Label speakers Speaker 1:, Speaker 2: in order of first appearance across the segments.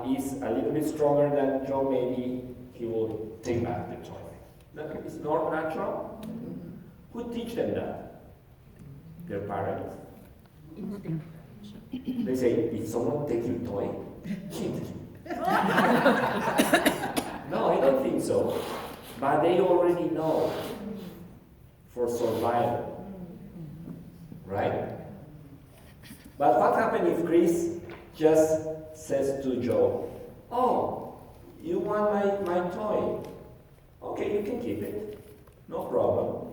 Speaker 1: is a little bit stronger than Joe, maybe he will take back the toy. That is not natural. Who teach them that? Their parents. They say, if someone takes your toy, hit him. No, I don't think so. But they already know for survival. Right? But what happens if Chris just says to Joe, oh, you want my toy? Okay, you can keep it. No problem.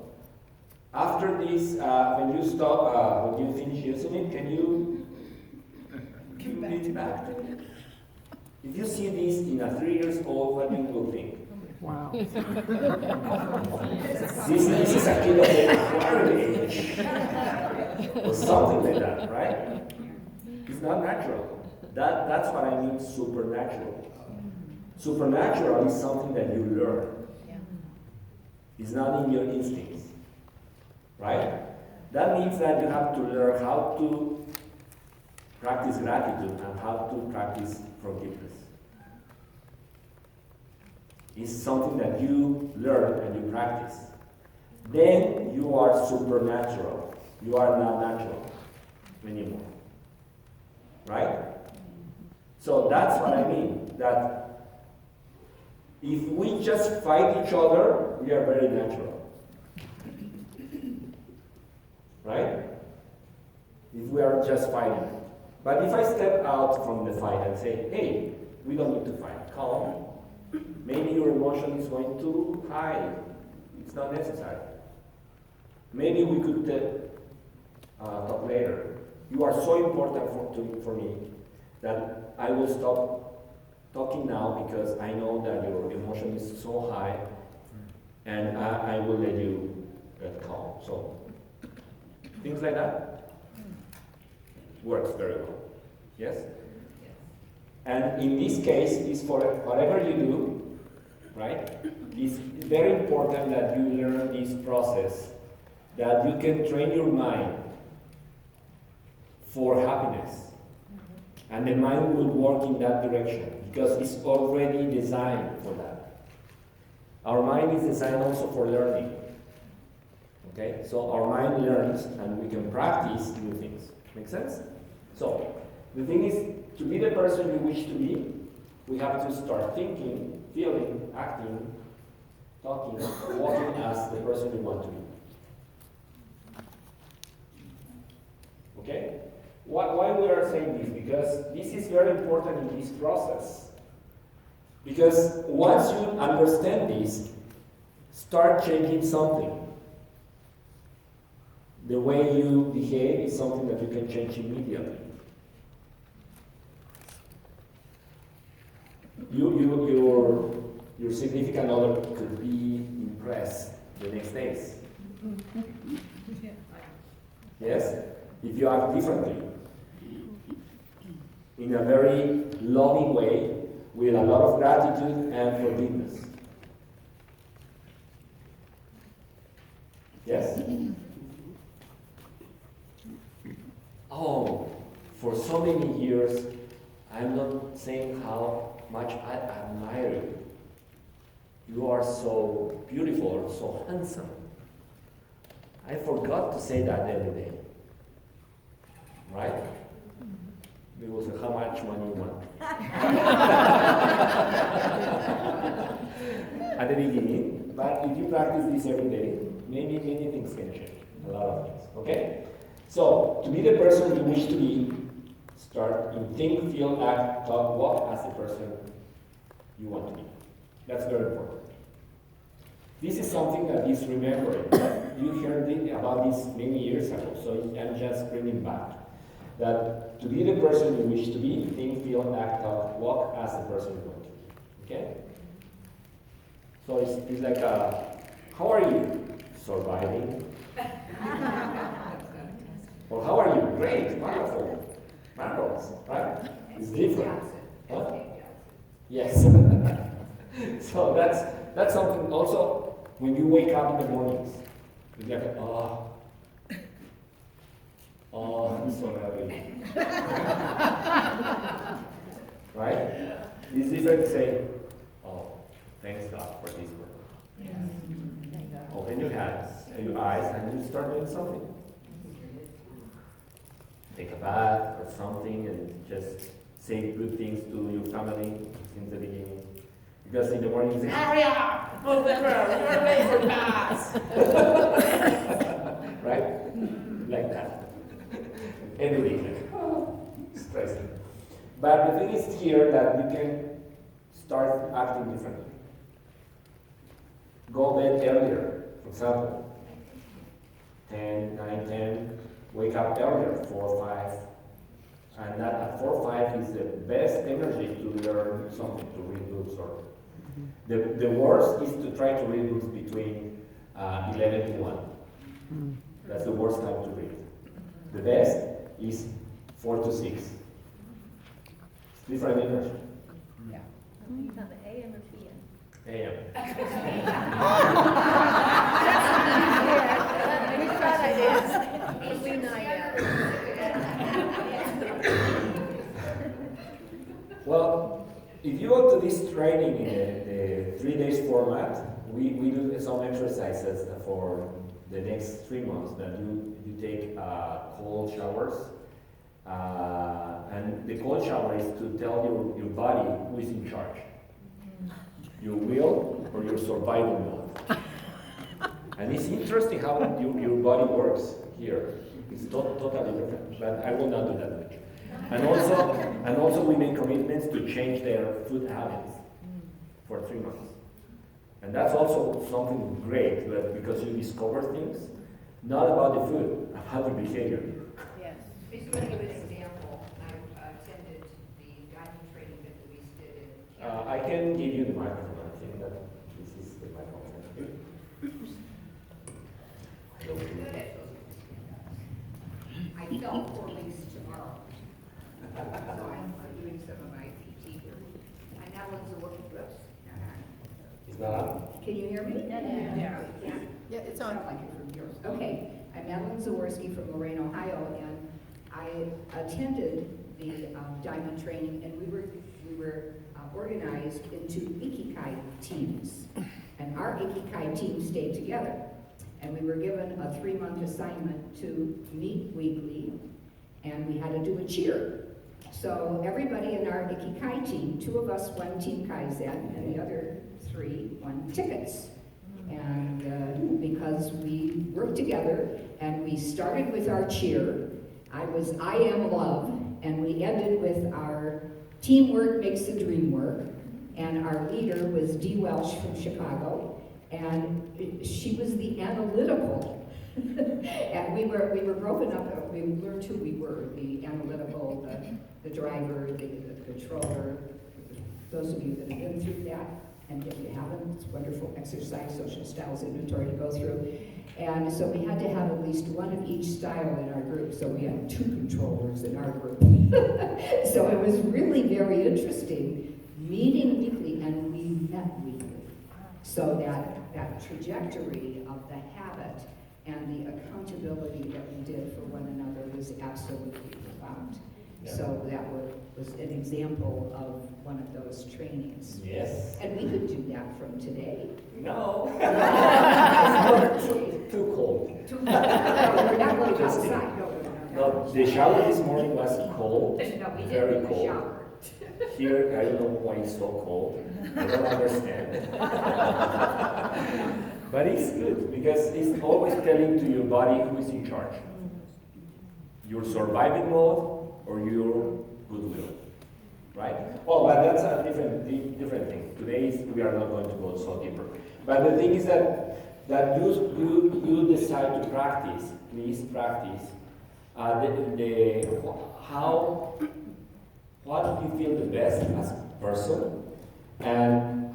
Speaker 1: After this, when you stop, when you finish using it, can you give it back to me? If you see this in a 3 years old, what you will think?
Speaker 2: Wow.
Speaker 1: This is a kid of the acquired age. Or something like that, right? It's not natural. That's what I mean supernatural. Supernatural is something that you learn. It's not in your instincts. Right? That means that you have to learn how to practice gratitude and how to practice forgiveness. It's something that you learn and you practice. Then you are supernatural. You are not natural anymore. Right? So that's what I mean. That if we just fight each other, we are very natural. Right? If we are just fighting. But if I step out from the fight and say, hey, we don't need to fight, calm. Maybe your emotion is going too high. It's not necessary. Maybe we could talk later. You are so important for me that I will stop talking now because I know that your emotion is so high and I will let you get calm. So things like that works very well. Yes? And in this case, is for whatever you do, right? It's very important that you learn this process, that you can train your mind for happiness. And the mind will work in that direction because it's already designed for that. Our mind is designed also for learning. Okay? So our mind learns and we can practice new things. Make sense? So, the thing is, to be the person you wish to be, we have to start thinking, feeling, acting, talking, walking as the person we want to be. Okay? Why we are saying this? Because this is very important in this process. Because once you understand this, start changing something. The way you behave is something that you can change immediately. Your significant other could be impressed the next days. Yes? If you act differently. In a very loving way, with a lot of gratitude and forgiveness. Yes? Oh, for so many years, I'm not saying how much I admire you. You are so beautiful, so handsome. I forgot to say that every day. Right? Because of how much money you want. At the beginning, but if you practice this every day, maybe many things can change. A lot of things. Okay? So, to be the person you wish to be, start in think, feel, act, talk, walk as the person you want to be. That's very important. This is something that is remembering. You heard about this many years ago, so I'm just bringing back. That to be the person you wish to be, think, feel, act, talk, walk as the person you want to be. Okay? So it's like, how are you? Surviving. Or how are you? Great, wonderful, marvelous, right? It's different. Huh? Yes. So that's something also when you wake up in the mornings. You're like, I'm so happy. right? It's different to say, oh, thanks God for this work. Open your hands and your eyes and you start doing something. Take a bath or something and just say good things to your family since the beginning. Because in the morning you say, hurry up! Move the girl, you're late for class! Right? Like that. Every day. Stressing. But the thing is here that you can start acting differently. Go bed earlier, for example. 10, 9, 10. Wake up earlier, 4, 5. And that at 4, 5 is the best energy to learn something, to read books. Or the worst is to try to read books between 11 to 1. That's the worst time to read. The best is 4 to 6. It's different energy.
Speaker 2: Yeah. You found the AM or PM?
Speaker 1: AM.
Speaker 2: We thought I did. We know
Speaker 1: Well, if you go to this training in the 3 days format, we do some exercises for the next 3 months that you take cold showers. And the cold shower is to tell your body who is in charge. Your will or your survival mode. And it's interesting how your body works here. It's totally different, but I will not do that much. And also we make commitments to change their food habits for 3 months. And that's also something great, but because you discover things, not about the food, about the behavior.
Speaker 3: Yes. Just to give an example, I attended the dining training that Luis did in Canada.
Speaker 1: I can give you the microphone. I think that this is the microphone.
Speaker 3: I felt 4 weeks tomorrow. So I'm doing some of my PT here. I'm now in the working groups.
Speaker 1: Is that on?
Speaker 3: Can you hear me?
Speaker 2: Yeah.
Speaker 3: Yeah, it's on. Like it from yours. Okay, I'm Madeline Zaworski from Lorain, Ohio, and I attended the diamond training, and we were organized into Ikikai teams, and our Ikikai team stayed together, and we were given a 3-month assignment to meet weekly, and we had to do a cheer. So everybody in our Ikikai team, 2 of us won Team Kaizen, and the other 3 won tickets. And because we worked together, and we started with our cheer, I am love, and we ended with our teamwork makes the dream work, and our leader was Dee Welsh from Chicago, and she was the analytical. And we were broken up, we learned who we were, the analytical, the driver, the controller. Those of you that have been through that, and if you haven't, it's wonderful exercise, social styles inventory to go through. And so we had to have at least one of each style in our group, so we had 2 controllers in our group. So it was really very interesting, meeting weekly, and we met weekly. So that trajectory of the habit and the accountability that we did for one another was absolutely profound. Yeah. So that was an example of one of those trainings.
Speaker 1: Yes.
Speaker 3: And we could do that from today.
Speaker 1: No. Too cold.
Speaker 3: Too cold. No, we're not going outside.
Speaker 1: No, the shower this morning was cold.
Speaker 3: No, we
Speaker 1: very
Speaker 3: didn't
Speaker 1: cold.
Speaker 3: shower.
Speaker 1: Here, I don't know why it's so cold. I don't understand. But it's good because it's always telling to your body who is in charge. Your surviving mode or your goodwill, right? Oh, but that's a different thing. Today we are not going to go so deeper. But the thing is that you decide to practice. Please practice. What do you feel the best as a person, and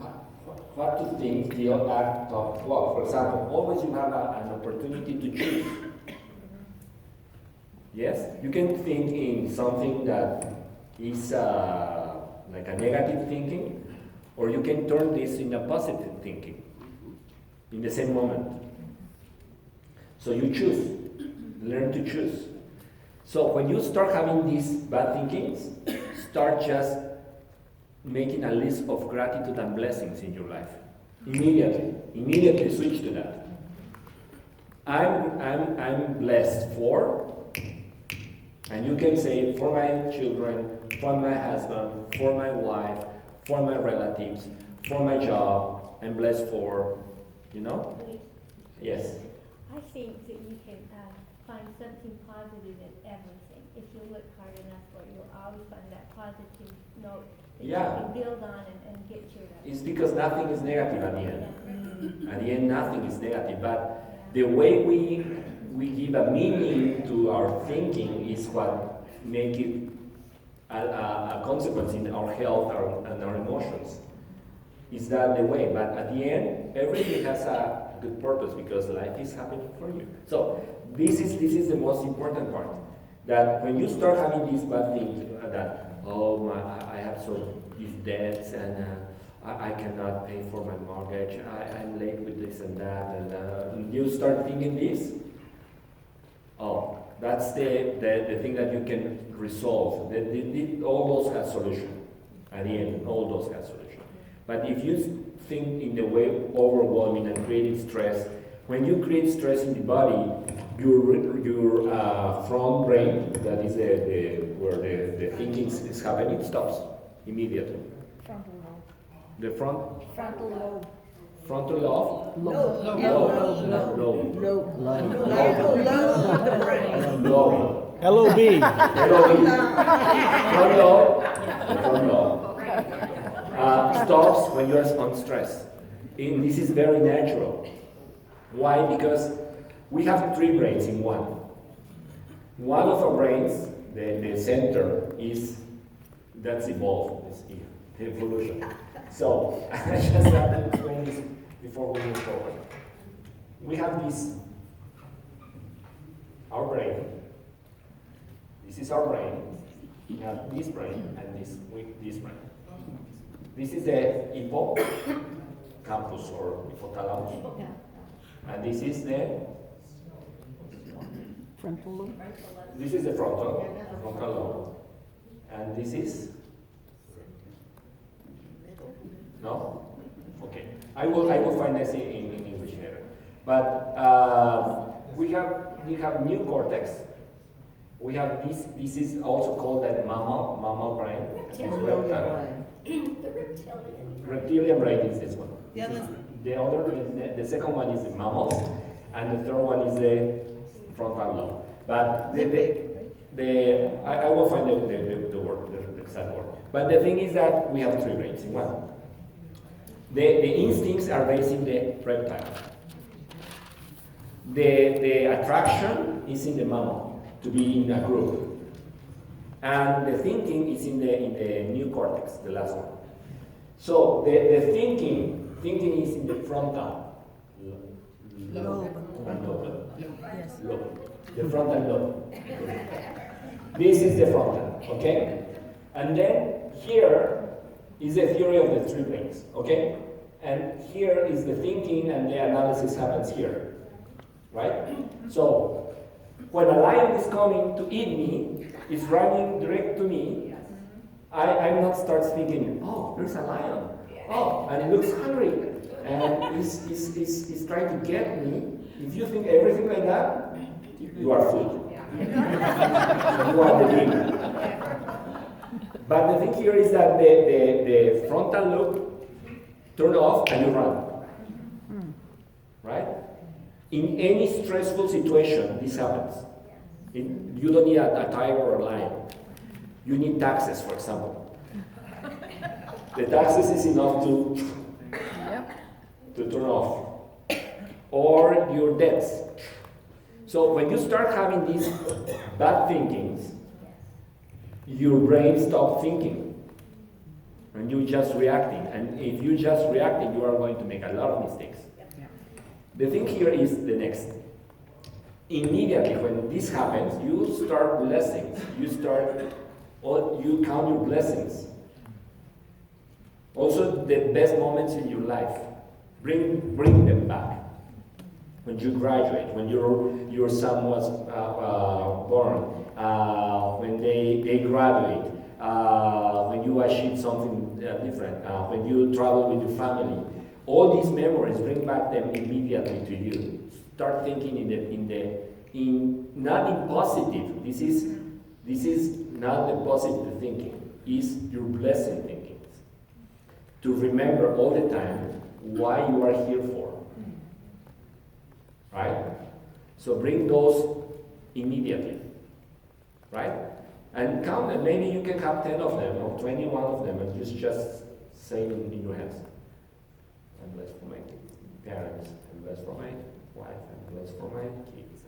Speaker 1: what to think the act of love. For example, always you have an opportunity to choose. Yes, you can think in something that is like a negative thinking, or you can turn this in a positive thinking in the same moment. So you choose, learn to choose. So when you start having these bad thinkings, start just making a list of gratitude and blessings in your life. Immediately switch to that. I'm blessed for, and you can say for my children, for my husband, for my wife, for my relatives, for my job, I'm blessed for, you know? Yes.
Speaker 2: I think that you can find something positive in everything. If you look hard enough for it, you'll always find that positive note that you can build on and get your.
Speaker 1: It's because nothing is negative at the end. At the end, nothing is negative. But the way we give a meaning to our thinking is what make it a consequence in our health and our emotions. Is that the way? But at the end, everything has a good purpose because life is happening for you. So this is the most important part. That when you start having these bad things, that I have so these debts and I cannot pay for my mortgage, I'm late with this and that, and you start thinking this. Oh, that's the thing that you can resolve. All those have solution. At the end, all those have solution. But if you think in the way overwhelming and creating stress, when you create stress in the body, your front brain, that is where the thinking is happening, stops immediately.
Speaker 4: Frontal lobe.
Speaker 1: The
Speaker 4: Frontal lobe.
Speaker 1: frontal lobe?
Speaker 4: Lobe.
Speaker 1: Lobe.
Speaker 5: LOB.
Speaker 1: Front lobe. Stops when you're on stress. And this is very natural. Why? Because we have three brains in one. One of our brains, the center, that's evolved, it's the evolution. So, I just have to explain this before we move forward. We have our brain. This is our brain. We have this brain and this brain. This is the hippocampus or hypothalamus. And this is the
Speaker 4: Frontal lobe.
Speaker 1: This is the frontal lobe. And this is? No? Okay. I will find this in English later. But we have new cortex. We have this is also called the mammal brain. Reptilian brain is this one. The second one is the mammals, and the third one is the frontal lobe. But I will find the word, the exact word. But the thing is that we have three brains in one. The instincts are based in the reptile. The attraction is in the mammal, to be in a group. And the thinking is in the new cortex, the last one. So the thinking is in the frontal lobe. The frontal lobe. This is the frontal, okay? And then here is the theory of the three brains, okay? And here is the thinking and the analysis happens here, right? So when a lion is coming to eat me, it's running direct to me, I'm not start thinking, oh, there's a lion. Oh, and it looks hungry. And he's trying to get me. If you think everything like that, you are food. You are the demon. But the thing here is that the frontal lobe turn off and you run. Right? In any stressful situation, this happens. You don't need a tiger or a lion. You need taxes, for example. The taxes is enough to turn off. Or your debts. So when you start having these bad thinkings, your brain stops thinking. And you're just reacting. And if you just reacting, you are going to make a lot of mistakes. The thing here is the next. Immediately when this happens, you start blessings. You count your blessings. Also the best moments in your life. Bring them back. When you graduate, when your son was born, when they graduate, when you achieve something different, when you travel with your family. All these memories, bring back them immediately to you. Start thinking not in positive. This is not the positive thinking. It's your blessing thinking. To remember all the time why you are here for. Right? So bring those immediately. Right? And count them. Maybe you can have 10 of them or 21 of them and just say in your head. I'm blessed for my parents, I'm blessed for my wife, I'm blessed for my kids.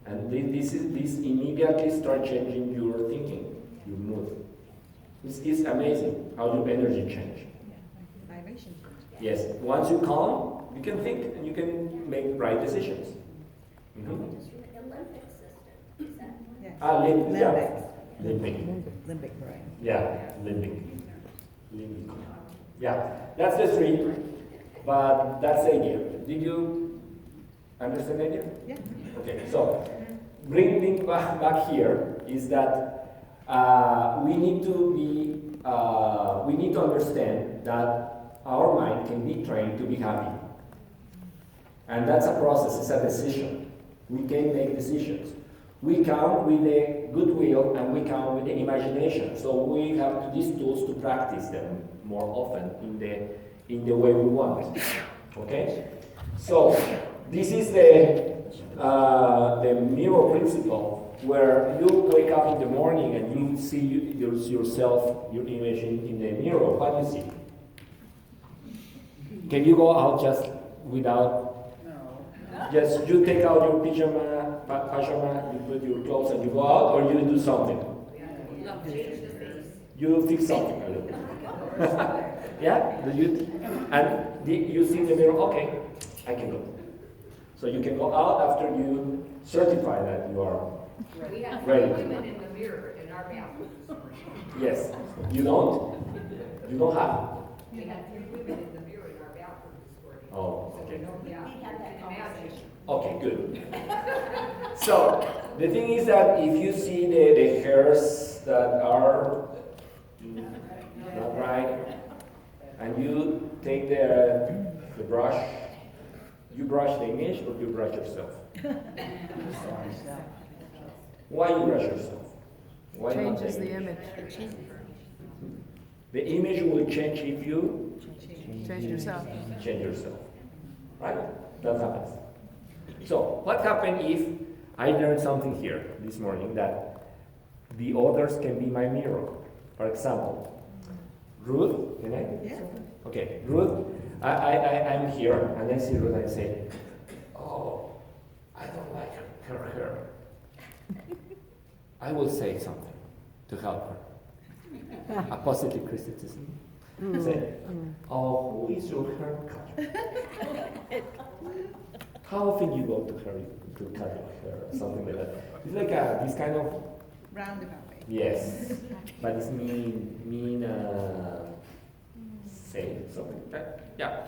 Speaker 1: And this immediately start changing your thinking, your mood. This is amazing how your energy change.
Speaker 4: Vibration.
Speaker 1: Yes, once you calm, you can think and you can make right decisions. Mm-hmm.
Speaker 5: The limbic system, is that one?
Speaker 4: Yes.
Speaker 1: Limbic. Yeah.
Speaker 4: Limbic.
Speaker 1: Limbic.
Speaker 4: Limbic brain.
Speaker 1: Yeah, limbic. Limbic. Yeah, that's the three, but that's the idea. Did you understand the idea?
Speaker 4: Yeah.
Speaker 1: Okay, so bringing back here is that we need to understand that our mind can be trained to be happy. And that's a process, it's a decision. We can make decisions. We count with the goodwill and we count with the imagination. So we have these tools to practice them more often in the way we want. Okay? So this is the mirror principle, where you wake up in the morning and you see yourself, your image in the mirror. What do you see? Can you go out just without? Just you take out your pajama, you put your clothes and you go out, or you do something? You fix something a little bit. Yeah? You see in the mirror, okay, I can go. So you can go out after you certify that you are
Speaker 3: We have
Speaker 1: ready.
Speaker 3: women in the mirror in our bathroom.
Speaker 1: Yes. You don't? You don't have?
Speaker 3: We had 3 women in the mirror in our bathroom this morning.
Speaker 1: Oh,
Speaker 3: So
Speaker 1: okay.
Speaker 3: we know, yeah,
Speaker 5: We had that
Speaker 3: you can imagine.
Speaker 1: Okay, good. So, the thing is that if you see the hairs that are not right, and you take the brush, you brush the image or you brush yourself? Why you brush yourself? Why not
Speaker 6: Changes the
Speaker 1: image?
Speaker 6: image.
Speaker 1: The image will change if you
Speaker 6: Change yourself.
Speaker 1: change yourself. Right? That happens. So, what happened if I learned something here this morning that the others can be my mirror? For example, Ruth, can I?
Speaker 4: Yeah.
Speaker 1: Okay, Ruth, I'm here and I see Ruth and I say, oh, I don't like her hair. I will say something to help her. A positive criticism. Say, oh, who is your hair cutter? How often you go to her to cut your hair or something like that? It's like this kind of,
Speaker 4: Roundabout way.
Speaker 1: yes, but it's mean say something like that. Yeah.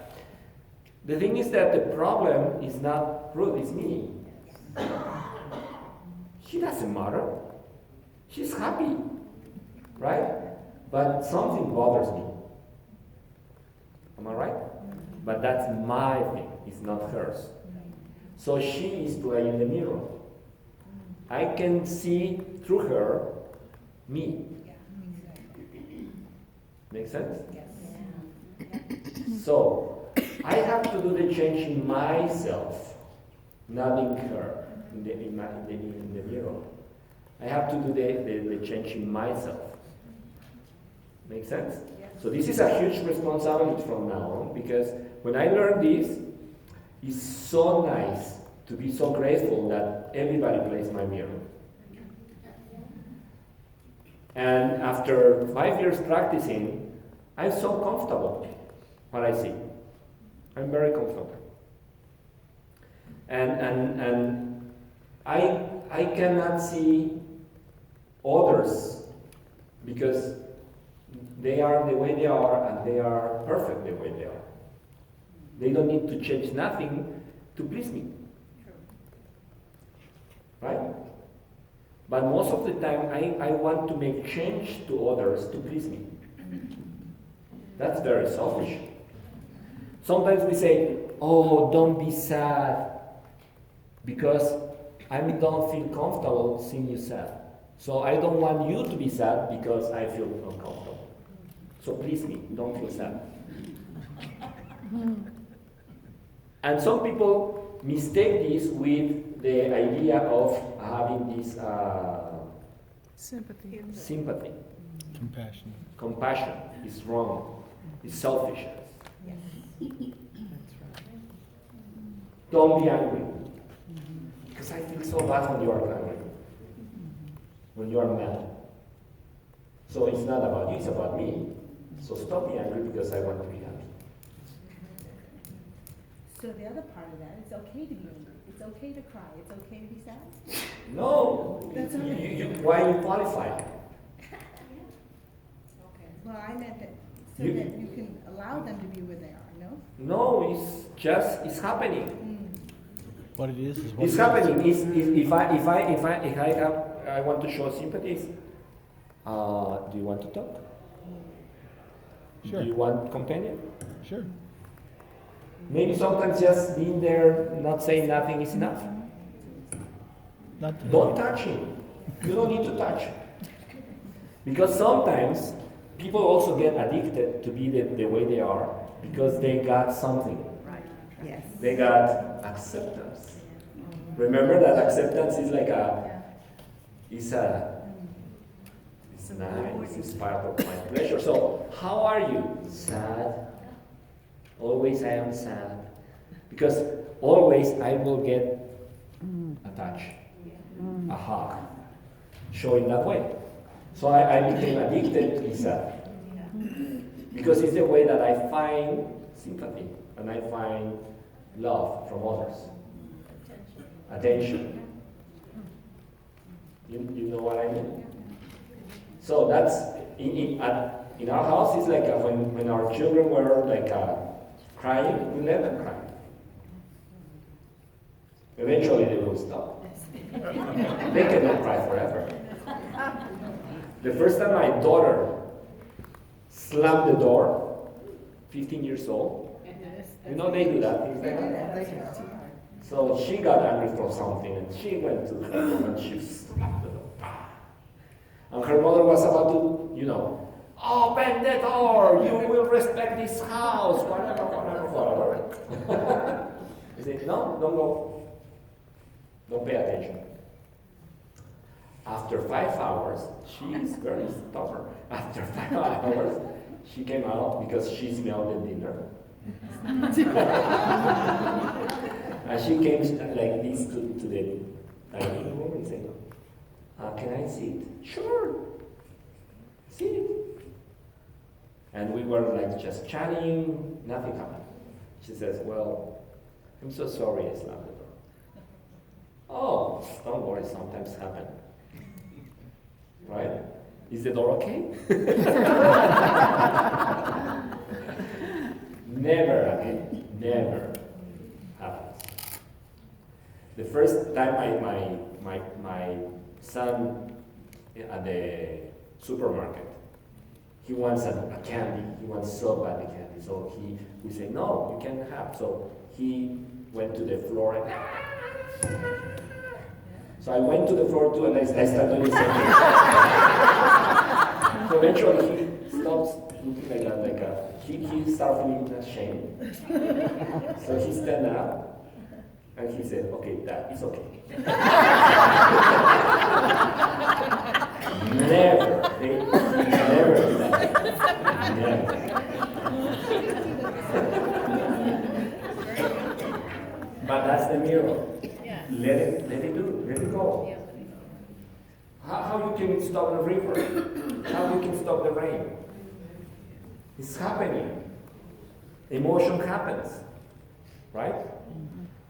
Speaker 1: The thing is that the problem is not Ruth, it's me. She doesn't matter. She's happy, right? But something bothers me. Am I right? But that's my thing, it's not hers. So she is playing the mirror. I can see through her me. Make sense? So I have to do the change in myself, not in her, in the mirror. I have to do the change in myself. Make sense? So this is a huge responsibility from now on, because when I learned this, it's so nice to be so grateful that everybody plays my mirror. And after 5 years practicing, I'm so comfortable what I see. I'm very comfortable. And I cannot see others because they are the way they are and they are perfect the way they are. They don't need to change nothing to please me. Right? But most of the time, I want to make change to others to please me. That's very selfish. Sometimes we say, oh, don't be sad, because I don't feel comfortable seeing you sad. So I don't want you to be sad because I feel uncomfortable. So please me, don't feel sad. And some people mistake this with the idea of having this
Speaker 4: Sympathy.
Speaker 1: sympathy.
Speaker 6: Compassion.
Speaker 1: Compassion is wrong. It's selfish. Don't be angry. Because I feel so bad when you are angry. When you are mad. So it's not about you, it's about me. So stop being angry because I want to be happy.
Speaker 4: So the other part of that, it's okay to be angry. It's okay to cry. It's okay to be sad.
Speaker 1: No!
Speaker 4: That's okay.
Speaker 1: Why you qualify?
Speaker 4: Well, I meant that so
Speaker 1: You-
Speaker 4: that you can allow them to be where they are, no?
Speaker 1: No, it's happening.
Speaker 6: What it is what
Speaker 1: It's
Speaker 6: it is.
Speaker 1: happening. If I want to show sympathies, do you want to talk?
Speaker 6: Sure.
Speaker 1: Do you want companion?
Speaker 6: Sure.
Speaker 1: Maybe sometimes just being there, not saying nothing is enough.
Speaker 6: Not to
Speaker 1: Don't touch him. You don't need to touch. Because sometimes people also get addicted to be the way they are because they got something.
Speaker 4: Yes.
Speaker 1: They got acceptance. Remember that acceptance is like it's nice, it's part of my pleasure. So how are you? Sad. Always I am sad. Because always I will get a touch, a hug, showing that way. So I became addicted to be sad. Because it's the way that I find sympathy and I find love from others. Attention. You know what I mean? So that's, in our house, it's like when our children were like crying, we let them cry. Eventually they will stop. They cannot cry forever. The first time my daughter slammed the door, 15 years old, you know they do that, things like that. So she got angry for something and she went to her room and she slammed the door. And her mother was about to, open the door, you will respect this house, whatever. I said, no, don't go. Don't pay attention. After 5 hours, she is very stubborn. After 5 hours, she came out because she smelled the dinner. And she came like this to the dining room and said, can I sit? Sure, sit. And we were like just chatting, nothing happened. She says, well, I'm so sorry I slammed the door. Oh, don't worry, sometimes happen. Right? Is the door okay? Never again. Never happens. The first time my son at the supermarket, he wants a candy. He wants so bad the candy. So we say, no, you can't have. So he went to the floor and so I went to the floor too and I started doing the same thing. So eventually he stops looking like he started feeling ashamed. So he stand up and he said, okay, Dad, it's okay. Never do that. Never. But that's the miracle. Let it go. How you can stop the river? How you can stop the rain? It's happening. Emotion happens, right?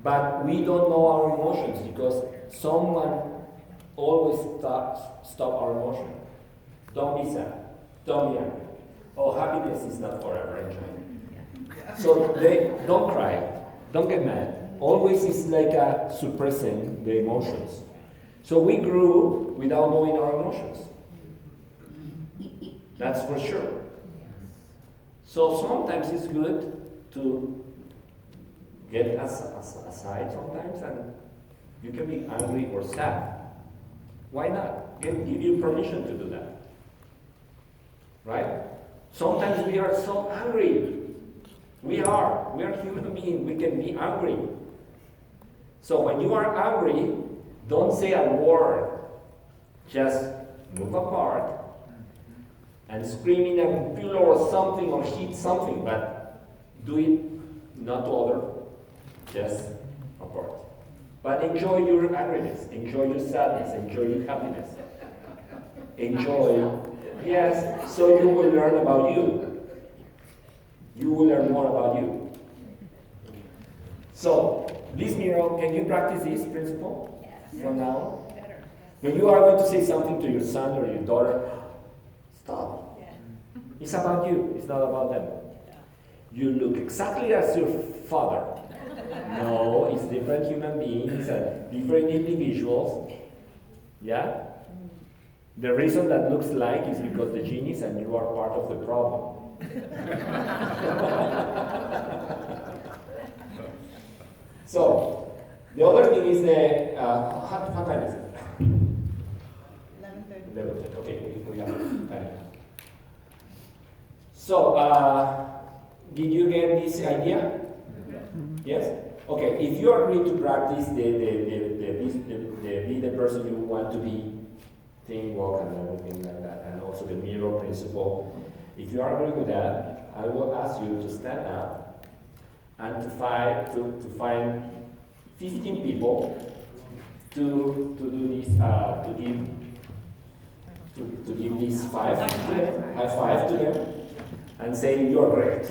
Speaker 1: But we don't know our emotions because someone always stop our emotion. Don't be sad. Don't be angry. Oh, happiness is not forever. Enjoy it. So they don't cry. Don't get mad. Always is like suppressing the emotions. So we grew without knowing our emotions. That's for sure. So sometimes it's good to get aside sometimes, and you can be angry or sad. Why not? Give you permission to do that. Right? Sometimes we are so angry. We are human beings. We can be angry. So when you are angry, don't say a word. Just move apart and scream in a pillow or something or hit something, but do it not to other, just apart. But enjoy your angriness, enjoy your sadness, enjoy your happiness. Enjoy, yes, so you will learn about you. You will learn more about you. So, Liz Miro, can you practice this principle from now? When you are going to say something to your son or your daughter, stop. It's about you, it's not about them. You look exactly as your father. No, it's different human beings and different individuals. Yeah? The reason that looks like is because the genies and you are part of the problem. So, the other thing is the, what time is it?
Speaker 4: 11:30.
Speaker 1: 11:30, okay, we have time. So, did you get this idea? Yes? Okay, if you are going to practice be the person you want to be, think, walk, and everything like that, and also the mirror principle, if you are going with that, I will ask you to stand up and to find 15 people to do this, to give this high five to them, and say, "You're great.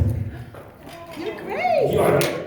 Speaker 4: You're great!
Speaker 1: You're great."